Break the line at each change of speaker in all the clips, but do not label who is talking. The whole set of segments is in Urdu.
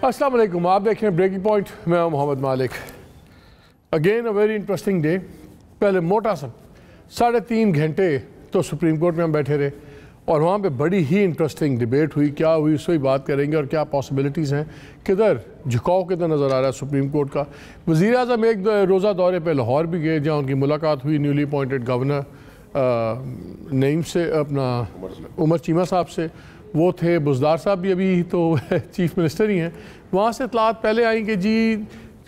السلام علیکم، آپ دیکھ رہے ہیں بریکنگ پوائنٹ، میں ہوں Muhammad Malik. Again a very interesting day. پہلے موٹا سا 3.5 گھنٹے تو سپریم کورٹ میں ہم بیٹھے رہے اور وہاں پہ بڑی ہی انٹرسٹنگ ڈیبیٹ ہوئی۔ کیا ہوئی اس وہی بات کریں گے اور کیا پاسبلٹیز ہیں، کدھر جھکاؤ کدھر نظر آ رہا ہے سپریم کورٹ کا۔ وزیر اعظم ایک روزہ دورے پہ لاہور بھی گئے جہاں ان کی ملاقات ہوئی نیولی اپوائنٹڈ گورنر نعیم سے، اپنا عمر چیمہ صاحب سے۔ وہ تھے بزدار صاحب بھی ابھی تو چیف منسٹر ہی ہیں۔ وہاں سے اطلاعات پہلے آئیں کہ جی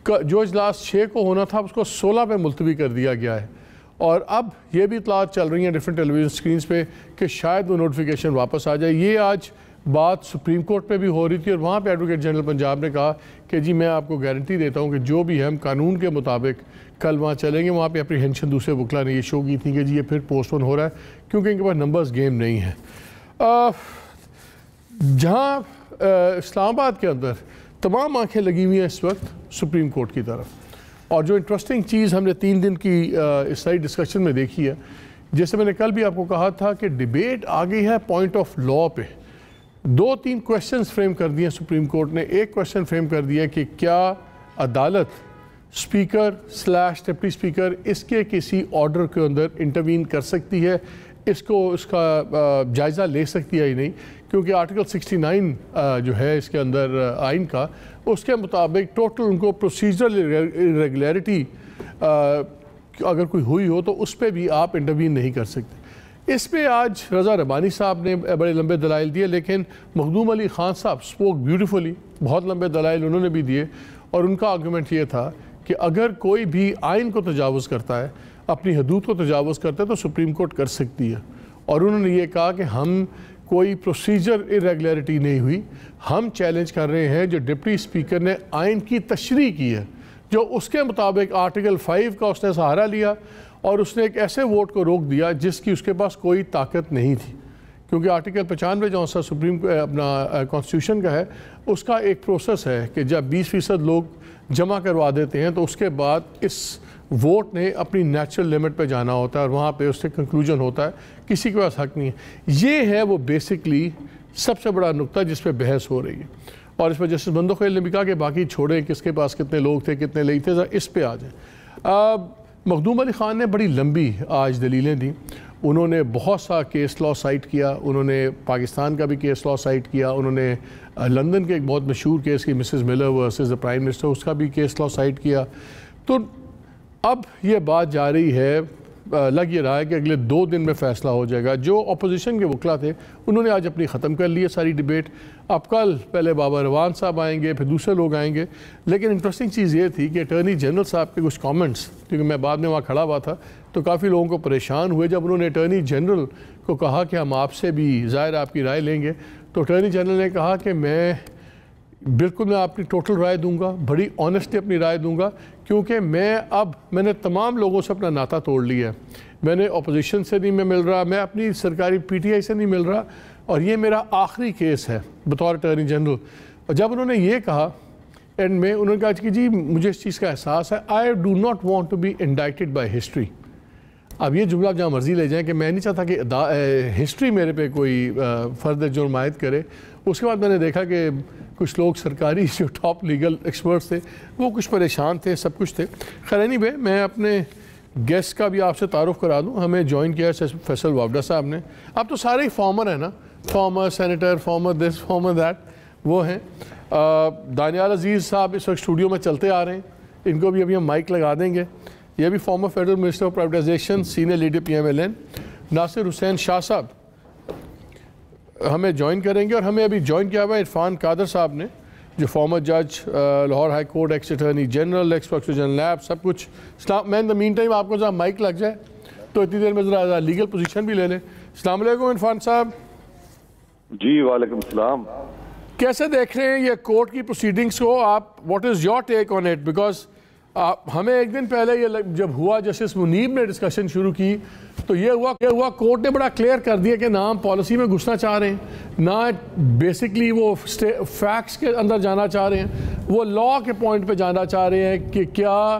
جو اجلاس 6 کو ہونا تھا اس کو 16 پہ ملتوی کر دیا گیا ہے، اور اب یہ بھی اطلاعات چل رہی ہیں ڈیفرنٹ ٹیلی ویژن سکرینز پہ کہ شاید وہ نوٹیفیکیشن واپس آ جائے۔ یہ آج بات سپریم کورٹ پہ بھی ہو رہی تھی اور وہاں پہ ایڈوکیٹ جنرل پنجاب نے کہا کہ جی میں آپ کو گارنٹی دیتا ہوں کہ جو بھی ہم قانون کے مطابق کل وہاں چلیں گے۔ وہاں پہ اپریہینشن دوسرے وکلا نے یہ شو کی تھی کہ جی یہ پھر پوسٹ پون ہو رہا ہے کیونکہ ان کے پاس نمبرز گیم نہیں ہیں۔ جہاں اسلام آباد کے اندر تمام آنکھیں لگی ہوئی ہیں اس وقت سپریم کورٹ کی طرف، اور جو انٹرسٹنگ چیز ہم نے 3 دن کی اس ساری ڈسکشن میں دیکھی ہے، جیسے میں نے کل بھی آپ کو کہا تھا کہ ڈیبیٹ آ گئی ہے پوائنٹ آف لا پہ۔ 2-3 کویسچنز فریم کر دیے سپریم کورٹ نے۔ ایک کویسچن فریم کر دیا کہ کیا عدالت اسپیکر/ڈپٹی اسپیکر اس کے کسی آرڈر کے اندر انٹروین کر سکتی ہے، اس کا جائزہ لے سکتی ہے یا نہیں، کیونکہ آرٹیکل 69 جو ہے اس کے اندر آئین کا، اس کے مطابق ٹوٹل ان کو پروسیجرل ریگولیرٹی اگر کوئی ہوئی ہو تو اس پہ بھی آپ انٹروین نہیں کر سکتے۔ اس پہ آج رضا ربانی صاحب نے بڑے لمبے دلائل دیے، لیکن مخدوم علی خان صاحب اسپوک بیوٹیفلی، بہت لمبے دلائل انہوں نے بھی دیے، اور ان کا آرگومنٹ یہ تھا کہ اگر کوئی بھی آئین کو تجاوز کرتا ہے، اپنی حدود کو تجاوز کرتا ہے تو سپریم کورٹ کر سکتی ہے۔ اور انہوں نے یہ کہا کہ ہم کوئی پروسیجر irregularity نہیں ہوئی، ہم چیلنج کر رہے ہیں جو ڈپٹی اسپیکر نے آئین کی تشریح کی ہے، جو اس کے مطابق آرٹیکل 5 کا اس نے سہارا لیا اور اس نے ایک ایسے ووٹ کو روک دیا جس کی اس کے پاس کوئی طاقت نہیں تھی، کیونکہ آرٹیکل 95 جو سپریم اپنا کانسٹیٹیوشن کا ہے، اس کا ایک پروسیس ہے کہ جب 20% لوگ جمع کروا دیتے ہیں تو اس کے بعد اس ووٹ نے اپنی نیچرل لیمٹ پہ جانا ہوتا ہے اور وہاں پہ اس سے کنکلوژن ہوتا ہے، کسی کے پاس حق نہیں ہے۔ یہ ہے وہ بیسکلی سب سے بڑا نقطہ جس پہ بحث ہو رہی ہے، اور اس پہ جسٹس بندوخیل نے بھی کہا کہ باقی چھوڑیں کس کے پاس کتنے لوگ تھے کتنے نہیں تھے، اس پہ آ جائیں۔ مخدوم علی خان نے بڑی لمبی آج دلیلیں دیں۔ انہوں نے بہت سا کیس لا سائٹ کیا، انہوں نے پاکستان کا بھی کیس لا سائٹ کیا، انہوں نے لندن کے ایک بہت مشہور کیس کی Mrs Miller versus the prime minister, اس کا بھی کیس لا سائٹ کیا۔ تو اب یہ بات جا رہی ہے، لگ یہ رہا ہے کہ اگلے 2 دن میں فیصلہ ہو جائے گا۔ جو اپوزیشن کے وکلا تھے انہوں نے آج اپنی ختم کر لی ہے ساری ڈیبیٹ۔ اب کل پہلے بابا روان صاحب آئیں گے، پھر دوسرے لوگ آئیں گے، لیکن انٹرسٹنگ چیز یہ تھی کہ اٹارنی جنرل صاحب کے کچھ کامنٹس، کیونکہ میں بعد میں وہاں کھڑا ہوا تھا تو کافی لوگوں کو پریشان ہوئے جب انہوں نے اٹارنی جنرل کو کہا کہ ہم آپ سے بھی ظاہر آپ کی رائے لیں گے، تو اٹارنی جنرل نے کہا کہ میں آپ کی ٹوٹل رائے دوں گا، بڑی آنیسٹلی اپنی رائے دوں گا، کیونکہ میں نے تمام لوگوں سے اپنا ناطہ توڑ لیا ہے، میں نے اپوزیشن سے نہیں مل رہا، میں اپنی سرکاری پی ٹی آئی سے نہیں مل رہا، اور یہ میرا آخری کیس ہے بطور اٹارنی جنرل۔ اور جب انہوں نے یہ کہا اینڈ میں، انہوں نے کہا کہ جی مجھے اس چیز کا احساس ہے، I do not want to be indicted by history۔ اب یہ جملہ آپ جہاں مرضی لے جائیں کہ میں نہیں چاہتا کہ ہسٹری میرے پہ کوئی فرد جرم عائد کرے۔ اس کے بعد میں نے دیکھا کہ کچھ لوگ سرکاری جو ٹاپ لیگل ایکسپرٹس تھے وہ کچھ پریشان تھے، سب کچھ تھے۔ خیر اینی وے، میں اپنے گیسٹ کا بھی آپ سے تعارف کرا دوں۔ ہمیں جوائن کیا ہے فیصل وابڈا صاحب نے۔ اب تو سارے ہی فارمر ہیں نا، former senator, former this, former that, وہ ہیں۔ دانیال عزیز صاحب اس وقت اسٹوڈیو میں چلتے آ رہے ہیں، ان کو بھی ابھی ہم مائک لگا دیں گے۔ یہ بھی former federal minister of privatisation, senior leader PMLN۔ Nasir Hussain Shah صاحب ہمیں جوائن کریں گے، اور ہمیں ابھی جوائن کیا ہوا ہے عرفان قادر صاحب نے، جو فارمر جج، Lahore high court, ex attorney general, ex prosecutor general NAB, سب کچھ۔ میں ان دا مین ٹائم آپ کو ذرا مائک لگ جائے تو اتنی دیر میں ذرا لیگل پوزیشن بھی لے لیں۔ السلام علیکم عرفان صاحب۔
جی وعلیکم السلام۔
کیسے دیکھ رہے ہیں یہ کورٹ کی پروسیڈنگس کو آپ؟ What is your take on it? Because ہمیں ایک دن پہلے یہ جب ہوا، جسٹس منیب نے ڈسکشن شروع کی تو یہ ہوا کورٹ نے بڑا کلیئر کر دیا کہ نہ ہم پالیسی میں گھسنا چاہ رہے ہیں، نہ بیسکلی وہ فیکٹس کے اندر جانا چاہ رہے ہیں، وہ لا کے پوائنٹ پہ جانا چاہ رہے ہیں کہ کیا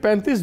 35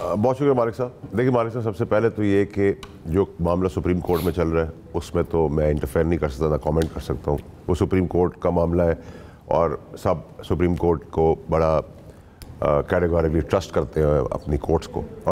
بہت شکریہ مالک صاحب. دیکھیے مالک صاحب، سب سے پہلے تو یہ کہ جو معاملہ سپریم کورٹ میں چل رہا ہے اس میں تو میں انٹرفیئر نہیں کر سکتا، نہ کامنٹ کر سکتا ہوں. وہ سپریم کورٹ کا معاملہ ہے اور سب سپریم کورٹ کو بڑا کیٹیگوریکلی ٹرسٹ کرتے ہیں اپنی کورٹس کو.